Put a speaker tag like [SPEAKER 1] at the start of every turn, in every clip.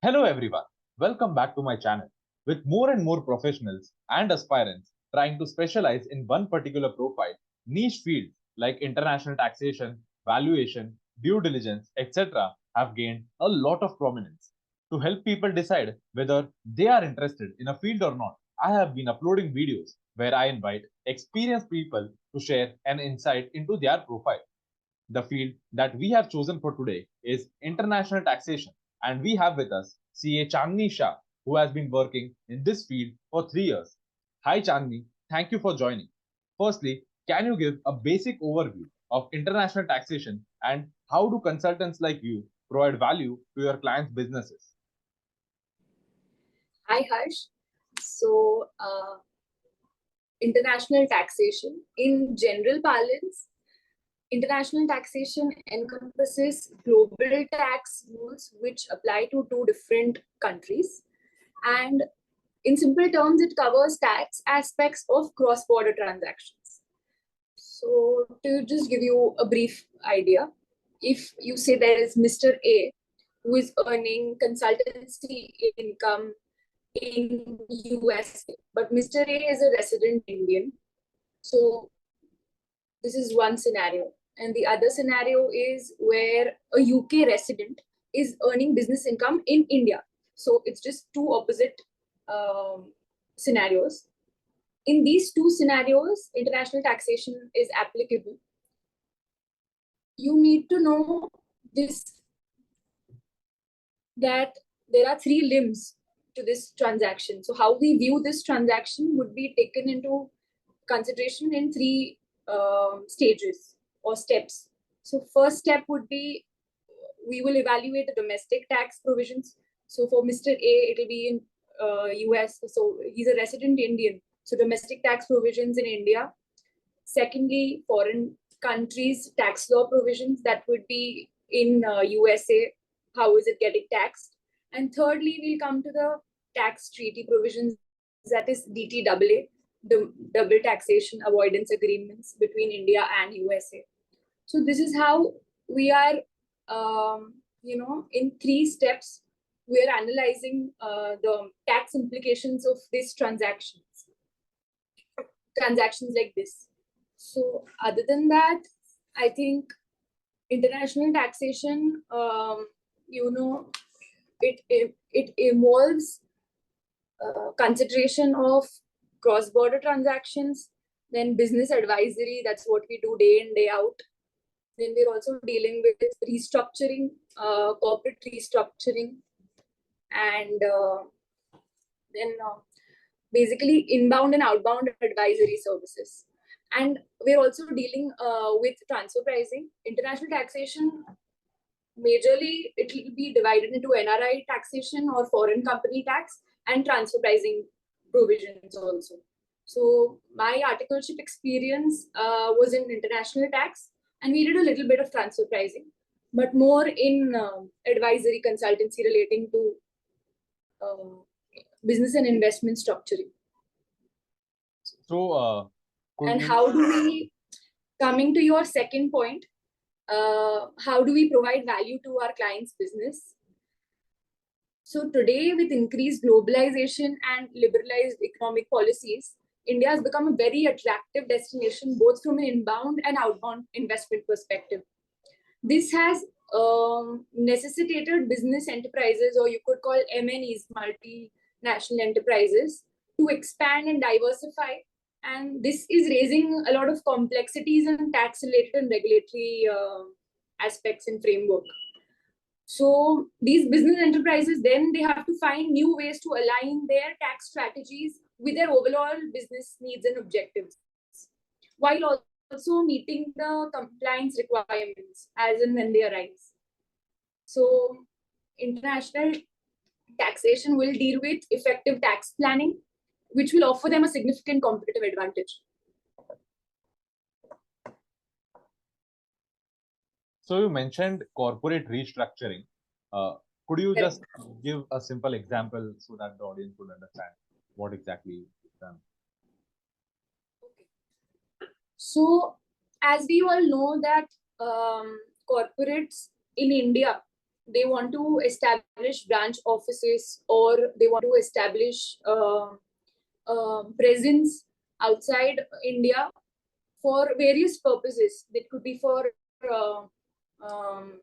[SPEAKER 1] Hello everyone, welcome back to my channel. With more and more professionals and aspirants trying to specialize in one particular profile, niche fields like international taxation, valuation, due diligence, etc. have gained a lot of prominence. To help people decide whether they are interested in a field or not, I have been uploading videos where I invite experienced people to share an insight into their profile. The field that we have chosen for today is international taxation, and we have with us CA Chandni Shah, who has been working in this field for 3 years. Hi Chandni, thank you for joining. Firstly, can you give a basic overview of international taxation and how do consultants like you provide value to your clients' businesses?
[SPEAKER 2] Hi, Harsh. So, international taxation, in general parlance, international taxation encompasses global tax rules which apply to two different countries. And in simple terms, it covers tax aspects of cross-border transactions. So, to just give you a brief idea, if you say there is Mr. A who is earning consultancy income in USA, but Mr. A is a resident Indian. So this is one scenario. And the other scenario is where a UK resident is earning business income in India. So it's just two opposite scenarios. In these two scenarios, international taxation is applicable. You need to know this, that there are three limbs to this transaction. So how we view this transaction would be taken into consideration in three stages or steps. So first step would be, we will evaluate the domestic tax provisions. So for Mr. A, it will be in US. So he's a resident Indian. So domestic tax provisions in India. Secondly, foreign countries' tax law provisions, that would be in USA. How is it getting taxed? And thirdly, we'll come to the tax treaty provisions, that is DTAA, the double taxation avoidance agreements between India and USA. So this is how we are, in three steps, we are analyzing the tax implications of these transactions like this. So other than that, I think international taxation, it involves consideration of cross-border transactions, then business advisory, that's what we do day in, day out. Then we're also dealing with restructuring, corporate restructuring, and then basically inbound and outbound advisory services. And we're also dealing with transfer pricing. International taxation, majorly it will be divided into NRI taxation or foreign company tax and transfer pricing provisions also. So my articleship experience was in international tax, and we did a little bit of transfer pricing, but more in advisory consultancy relating to business and investment structuring.
[SPEAKER 1] So,
[SPEAKER 2] and how do we, coming to your second point, how do we provide value to our clients' business? So today, with increased globalization and liberalized economic policies, India has become a very attractive destination, both from an inbound and outbound investment perspective. This has necessitated business enterprises, or you could call MNEs, multinational enterprises, to expand and diversify. And this is raising a lot of complexities in tax-related and regulatory aspects and framework. So these business enterprises, then they have to find new ways to align their tax strategies with their overall business needs and objectives, while also meeting the compliance requirements as and when they arise. So international taxation will deal with effective tax planning, which will offer them a significant competitive advantage.
[SPEAKER 1] So you mentioned corporate restructuring. Could you just give a simple example so that the audience would understand what exactly is done?
[SPEAKER 2] Okay. So as we all know that corporates in India they want to establish branch offices, or they want to establish presence outside India for various purposes. That could be uh, um,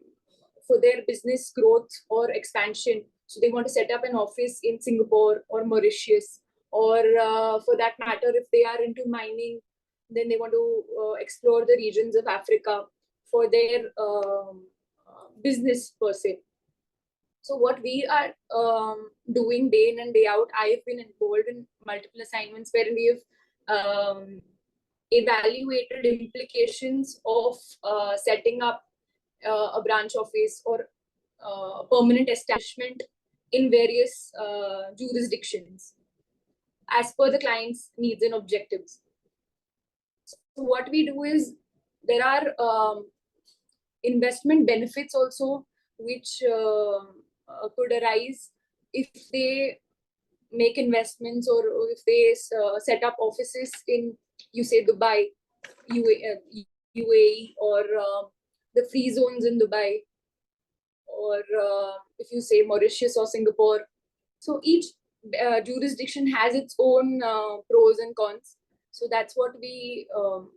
[SPEAKER 2] for their business growth or expansion. So they want to set up an office in Singapore or Mauritius, or for that matter, if they are into mining, then they want to explore the regions of Africa for their business per se. So what we are doing day in and day out, I have been involved in multiple assignments wherein we have evaluated implications of setting up a branch office or permanent establishment in various jurisdictions as per the client's needs and objectives. So what we do is, there are investment benefits also which could arise if they make investments, or if they set up offices in, you say, Dubai, UAE, or the free zones in Dubai, or if you say Mauritius or Singapore. So each jurisdiction has its own pros and cons. So that's what we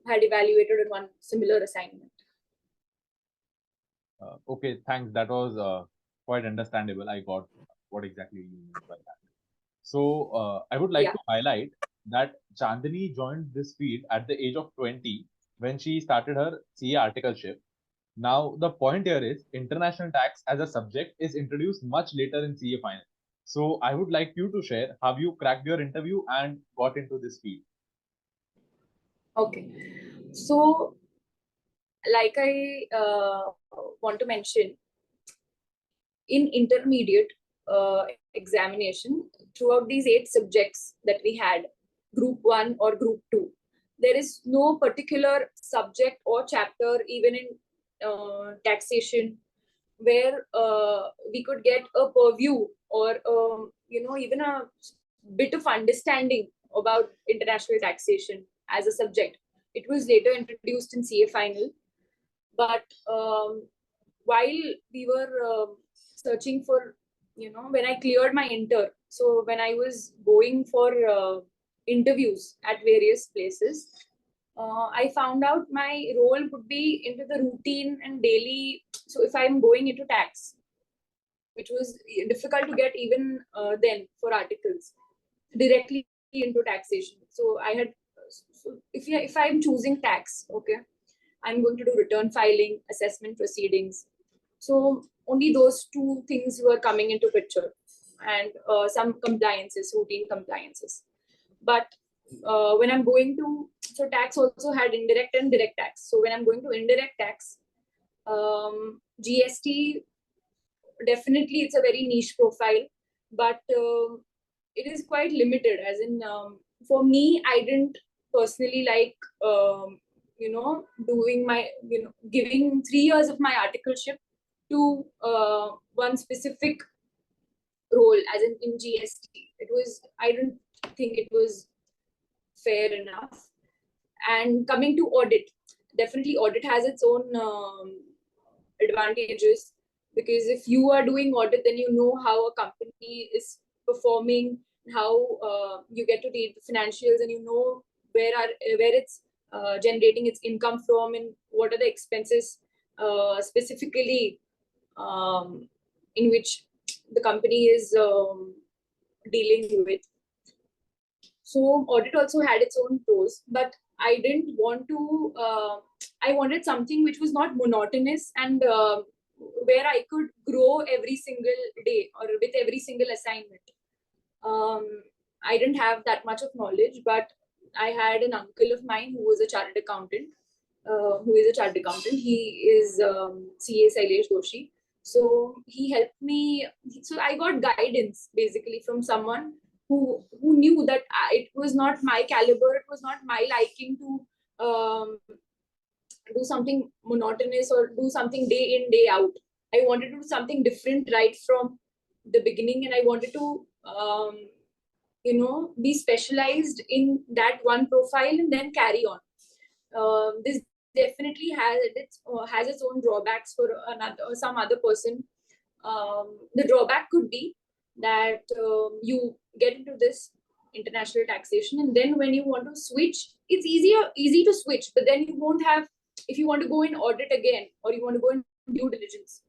[SPEAKER 2] had evaluated in one similar assignment.
[SPEAKER 1] Okay, thanks. That was quite understandable. I got what exactly you mean by that. So I would like
[SPEAKER 2] Yeah.
[SPEAKER 1] to highlight that Chandni joined this field at the age of 20 when she started her CA articleship. Now, the point here is international tax as a subject is introduced much later in CA final. So I would like you to share how you cracked your interview and got into this field.
[SPEAKER 2] Okay. So, like I want to mention, in intermediate examination, throughout these 8 subjects that we had, group 1 or group 2, there is no particular subject or chapter, even in taxation, where we could get a purview or even a bit of understanding about international taxation as a subject. It was later introduced in CA final, but while we were searching for, when I cleared my inter, so when I was going for interviews at various places, I found out my role would be into the routine and daily. So if I'm going into tax, which was difficult to get even then for articles, directly into taxation. So I had, so if I'm choosing tax, okay, I'm going to do return filing, assessment proceedings. So only those 2 things were coming into picture, and some compliances, routine compliances. But when I'm going to, so tax also had indirect and direct tax. So when I'm going to indirect tax, GST, definitely it's a very niche profile, but it is quite limited. As in, for me, I didn't personally like, doing my, giving 3 years of my articleship to one specific role, as in GST. It was, I didn't think it was fair enough. And coming to audit, definitely audit has its own advantages, because if you are doing audit, then you know how a company is performing, how you get to read the financials, and you know where it's generating its income from, and what are the expenses specifically in which the company is dealing with. So audit also had its own pros, but I didn't want to. I wanted something which was not monotonous, and where I could grow every single day or with every single assignment. I didn't have that much of knowledge, but I had an uncle of mine who was a chartered accountant. Who is a chartered accountant? He is CA Sailesh Doshi. So he helped me. So I got guidance basically from someone who knew that it was not my caliber, it was not my liking to do something monotonous or do something day in, day out. I wanted to do something different right from the beginning, and I wanted to be specialized in that one profile and then carry on. This definitely has its own drawbacks for another or some other person The drawback could be that you get into this international taxation, and then when you want to switch, it's easy to switch, but then you won't have, if you want to go in audit again or you want to go in due diligence,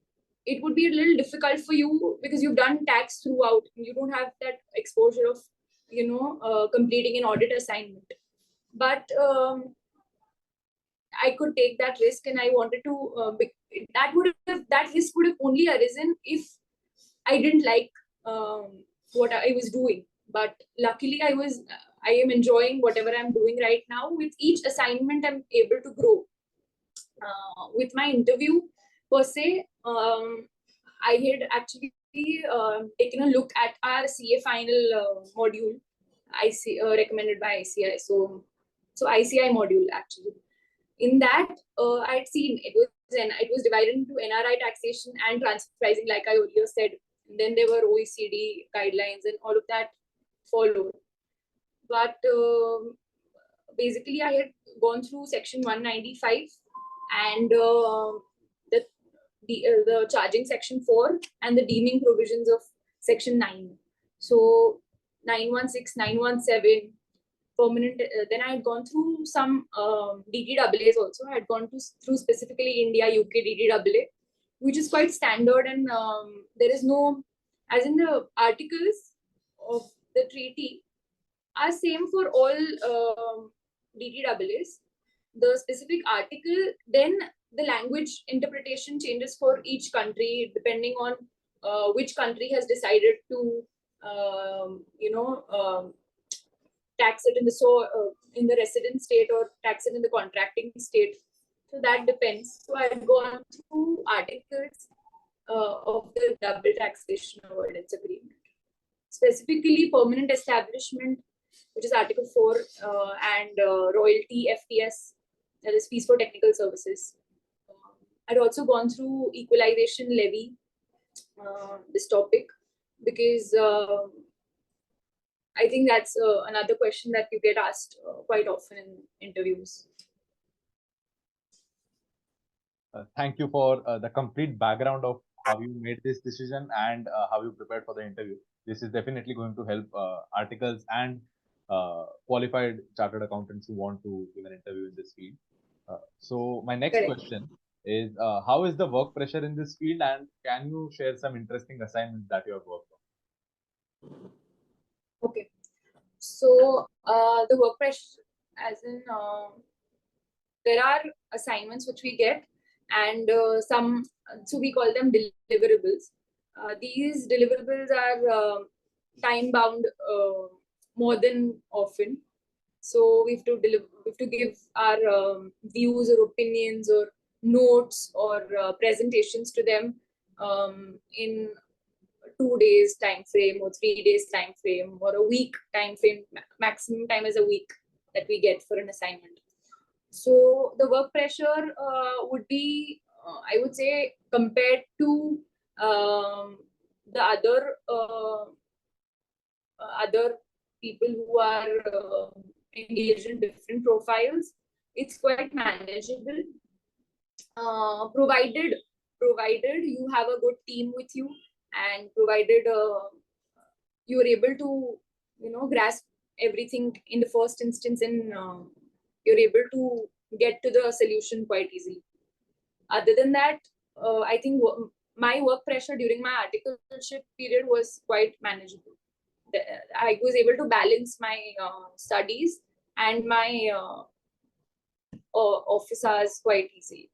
[SPEAKER 2] it would be a little difficult for you because you've done tax throughout. You don't have that exposure of, completing an audit assignment. But I could take that risk, and I wanted to. That risk would have only arisen if I didn't like what I was doing. But luckily, I am enjoying whatever I'm doing right now. With each assignment, I'm able to grow. With my interview per se, I had actually taken a look at our CA final module, recommended by ICAI. So ICAI module actually. In that, I'd seen it was divided into NRI taxation and transfer pricing, like I earlier said. And then there were OECD guidelines and all of that followed. But basically, I had gone through section 195 and the charging section 4 and the deeming provisions of section 9. So 916, 917, permanent. Then I had gone through some DDAAs also. I had gone through specifically India, UK DDAA, which is quite standard, and there is no, as in the articles of the treaty are same for all DDAAs. The specific article, then the language interpretation changes for each country depending on which country has decided to, tax it in the resident state or tax it in the contracting state. So that depends. So I've gone through articles of the double taxation avoidance agreement, specifically permanent establishment, which is Article 4, and royalty FTS, that is fees for technical services. I'd also gone through equalization levy, this topic, because I think that's another question that you get asked quite often in interviews.
[SPEAKER 1] Thank you for the complete background of how you made this decision and how you prepared for the interview. This is definitely going to help articles and qualified chartered accountants who want to give an interview in this field. So my next
[SPEAKER 2] Correct.
[SPEAKER 1] question is, how is the work pressure in this field, and can you share some interesting assignments that you have worked on?
[SPEAKER 2] Okay. So the work pressure, as in there are assignments which we get, and so we call them deliverables. These deliverables are time bound more than often. So we have to give our views or opinions or notes or presentations to them in 2 days time frame or 3 days time frame or a week time frame. Maximum time is a week that we get for an assignment. So the work pressure would be, I would say, compared to the other people who are engaged in different profiles, it's quite manageable, provided you have a good team with you, and provided you are able to grasp everything in the first instance, and you're able to get to the solution quite easily. Other than that, I think my work pressure during my articleship period was quite manageable. I was able to balance my studies and my office hours quite easily.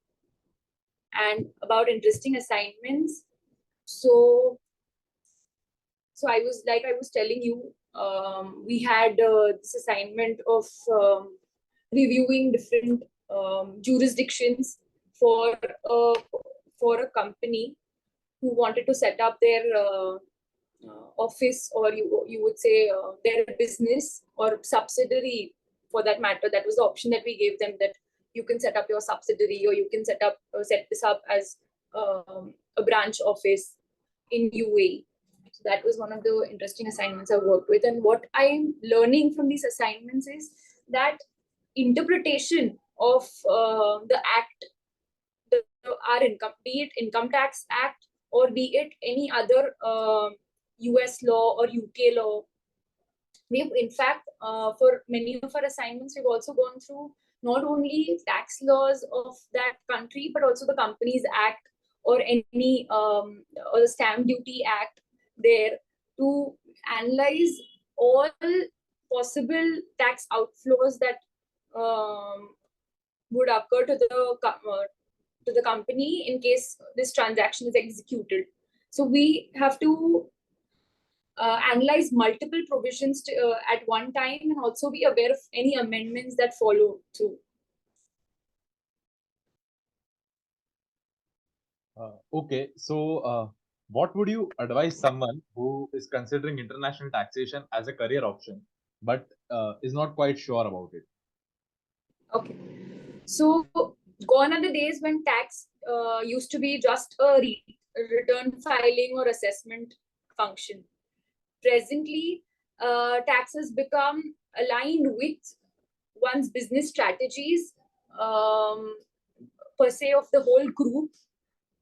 [SPEAKER 2] And about interesting assignments, so I was telling you, we had this assignment of reviewing different jurisdictions for a company who wanted to set up their office, or you would say their business or subsidiary, for that matter. That was the option that we gave them, that you can set up your subsidiary, or you can set this up as a branch office in UAE. So that was one of the interesting assignments I worked with. And what I'm learning from these assignments is that interpretation of the act, our income, be it Income Tax Act or be it any other US law or UK law. We've, in fact, for many of our assignments, we've also gone through not only tax laws of that country, but also the Companies Act or any or the Stamp Duty Act there, to analyze all possible tax outflows that would occur to the company in case this transaction is executed. So we have to analyze multiple provisions at one time, and also be aware of any amendments that follow through.
[SPEAKER 1] Okay, so what would you advise someone who is considering international taxation as a career option, but is not quite sure about it?
[SPEAKER 2] Okay, so gone are the days when tax used to be just a return filing or assessment function. Presently, tax has become aligned with one's business strategies, per se, of the whole group,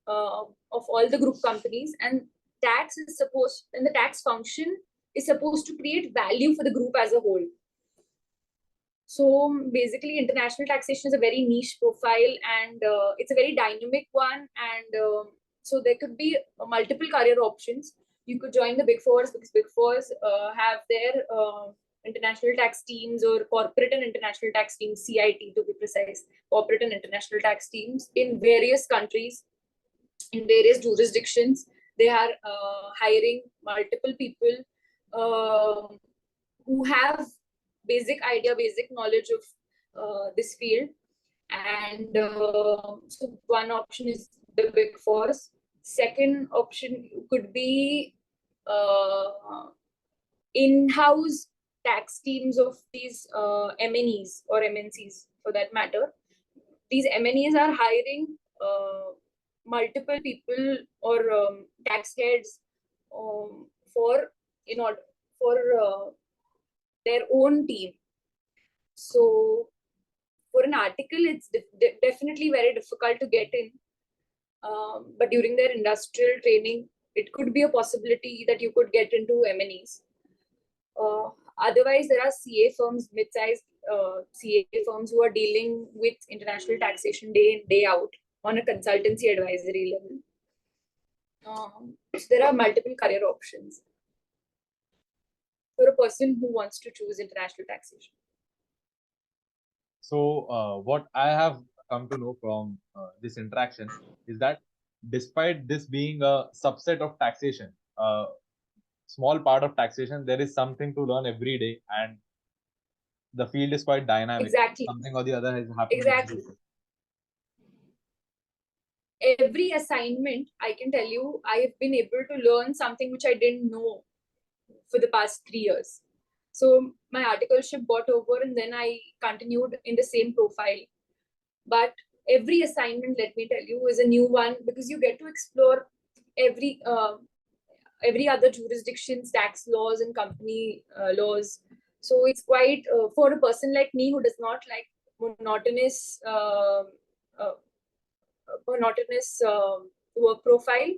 [SPEAKER 2] of all the group companies, and the tax function is supposed to create value for the group as a whole. So basically, international taxation is a very niche profile, and it's a very dynamic one. And so there could be multiple career options. You could join the Big Fours, because Big Fours have their international tax teams, or corporate and international tax teams, CIT to be precise, corporate and international tax teams in various countries, in various jurisdictions. They are hiring multiple people who have basic knowledge of this field. And so one option is the Big Fours. Second option could be in-house tax teams of these MNEs or MNCs, for that matter. These MNEs are hiring multiple people or tax heads for their own team. So for an article, it's definitely very difficult to get in. But during their industrial training, it could be a possibility that you could get into MNEs. Otherwise, there are CA firms, mid-sized CA firms, who are dealing with international taxation day in, day out on a consultancy advisory level. So there are multiple career options for a person who wants to choose international taxation.
[SPEAKER 1] So what I have come to know from this interaction is that despite this being a subset of taxation, small part of taxation, there is something to learn every day, and the field is quite dynamic.
[SPEAKER 2] Exactly.
[SPEAKER 1] Something or the other is happening.
[SPEAKER 2] Exactly. Every assignment, I can tell you, I have been able to learn something which I didn't know for the past 3 years. So my articleship got over, and then I continued in the same profile. But every assignment, let me tell you, is a new one, because you get to explore every other jurisdiction's tax laws and company laws. So it's quite, for a person like me who does not like monotonous work profile,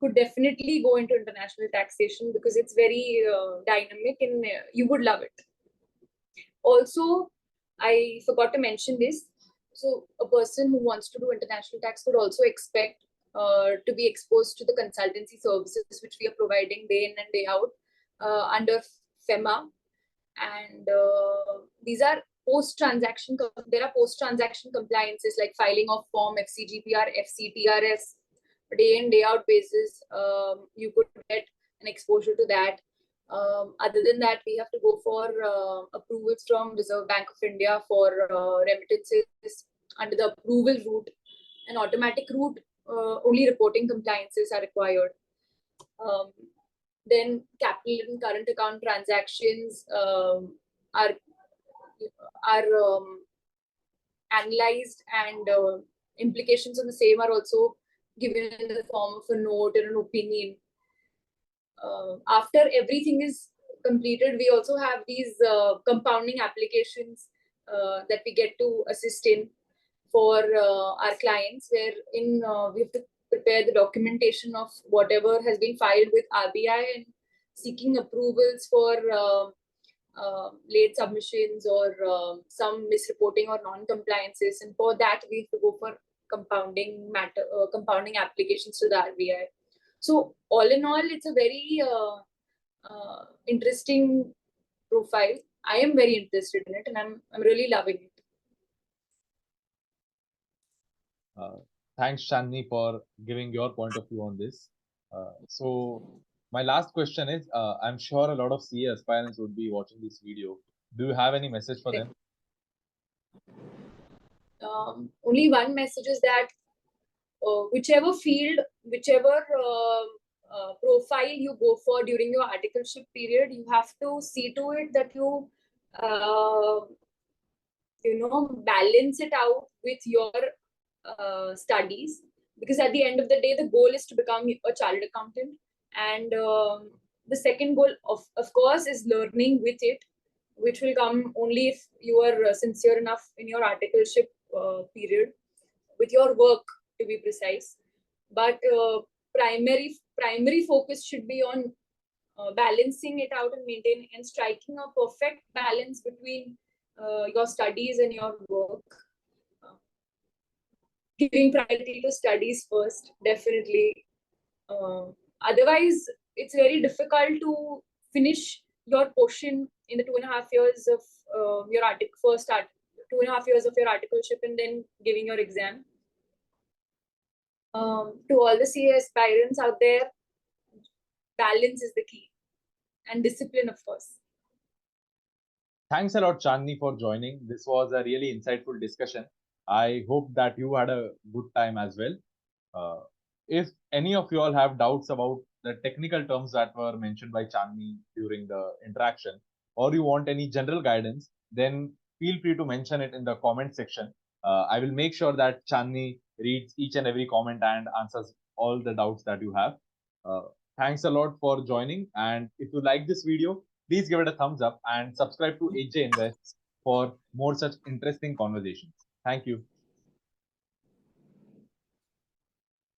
[SPEAKER 2] could definitely go into international taxation, because it's very dynamic, and you would love it. Also, I forgot to mention this. So a person who wants to do international tax would also expect to be exposed to the consultancy services which we are providing day in and day out under FEMA. And these are post-transaction compliances, like filing of form FCGPR, FCTRS, day in, day out basis. You could get an exposure to that. Other than that, we have to go for approvals from Reserve Bank of India for remittances under the approval route. An automatic route, only reporting compliances are required. Then capital and current account transactions are analyzed, and implications on the same are also given in the form of a note or an opinion. After everything is completed, we also have these compounding applications that we get to assist in for our clients, wherein we have to prepare the documentation of whatever has been filed with RBI and seeking approvals for late submissions or some misreporting or non-compliances, and for that we have to go for compounding applications to the RBI. So all in all, it's a very interesting profile. I am very interested in it, and I'm really loving it.
[SPEAKER 1] Thanks, Chandni, for giving your point of view on this. So my last question is, I'm sure a lot of CA aspirants would be watching this video. Do you have any message for them?
[SPEAKER 2] Only one message is that whichever field, whichever profile you go for during your articleship period, you have to see to it that you balance it out with your studies, because at the end of the day the goal is to become a chartered accountant, and the second goal of course is learning with it, which will come only if you are sincere enough in your articleship period with your work, to be precise. But primary focus should be on balancing it out and maintaining and striking a perfect balance between your studies and your work. Giving priority to studies first, definitely. Otherwise, it's very difficult to finish your portion in the 2.5 years of your 2.5 years of your articleship and then giving your exam. To all the CA aspirants out there, balance is the key, and discipline, of course.
[SPEAKER 1] Thanks a lot, Chandni, for joining. This was a really insightful discussion. I hope that you had a good time as well. If any of you all have doubts about the technical terms that were mentioned by Chandni during the interaction, or you want any general guidance, then feel free to mention it in the comment section. I will make sure that Chandni reads each and every comment and answers all the doubts that you have. Thanks a lot for joining. And if you like this video, please give it a thumbs up and subscribe to HJ Invest for more such interesting conversations. Thank you.